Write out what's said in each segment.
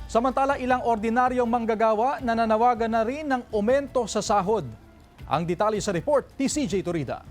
Samantala, ilang ordinaryong manggagawa nananawagan na rin ng aumento sa sahod. Ang detalye sa report ni CJ Torida.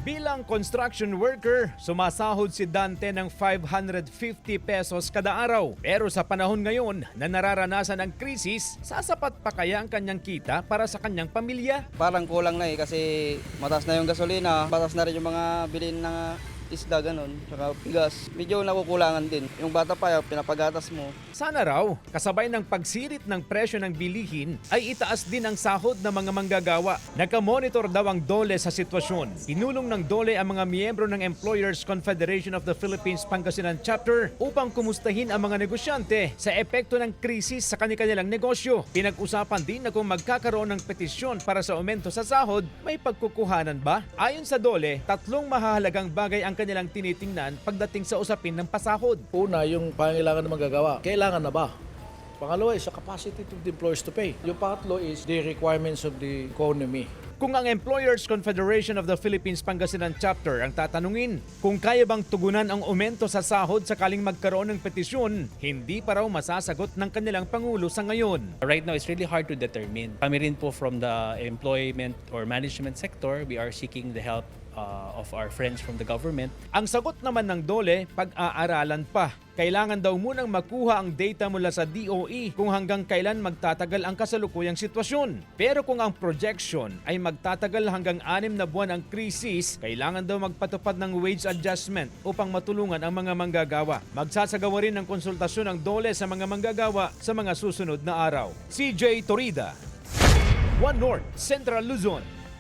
Bilang construction worker, sumasahod si Dante ng 550 pesos kada araw. Pero sa panahon ngayon na nararanasan ang krisis, sasapat pa kaya ang kanyang kita para sa kanyang pamilya? Parang kulang na kasi mataas na yung gasolina, mataas na rin yung mga bilhin na isda, ganun, saka bigas. Medyo nakukulangan din. Yung bata pa, pinapagatas mo. Sana raw, kasabay ng pagsirit ng presyo ng bilihin, ay itaas din ang sahod ng mga manggagawa. Nagka-monitor daw ang DOLE sa sitwasyon. Pinulong ng DOLE ang mga miyembro ng Employers Confederation of the Philippines Pangasinan Chapter upang kumustahin ang mga negosyante sa epekto ng krisis sa kanilang negosyo. Pinag-usapan din na kung magkakaroon ng petisyon para sa aumento sa sahod, may pagkukuhanan ba? Ayon sa DOLE, tatlong mahahalagang bagay ang kanilang tinitingnan pagdating sa usapin ng pasahod. Una, yung pangangailangan ng manggagawa. Kailangan na ba? Pangalawa is the capacity of the employers to pay. Yung pangatlo is the requirements of the economy. Kung ang Employers Confederation of the Philippines Pangasinan Chapter ang tatanungin kung kaya bang tugunan ang aumento sa sahod sakaling magkaroon ng petisyon, hindi pa raw masasagot ng kanilang Pangulo sa ngayon. Right now, it's really hard to determine. Kami rin po from the employment or management sector, we are seeking the help of our friends from the government. Ang sagot naman ng DOLE, pag-aaralan pa. Kailangan daw munang makuha ang data mula sa DOE kung hanggang kailan magtatagal ang kasalukuyang sitwasyon. Pero kung ang projection ay magtatagal hanggang 6 na buwan ang krisis, kailangan daw magpatupad ng wage adjustment upang matulungan ang mga manggagawa. Magsasagawa rin ng konsultasyon ng DOLE sa mga manggagawa sa mga susunod na araw. CJ Torida, One North, Central Luzon.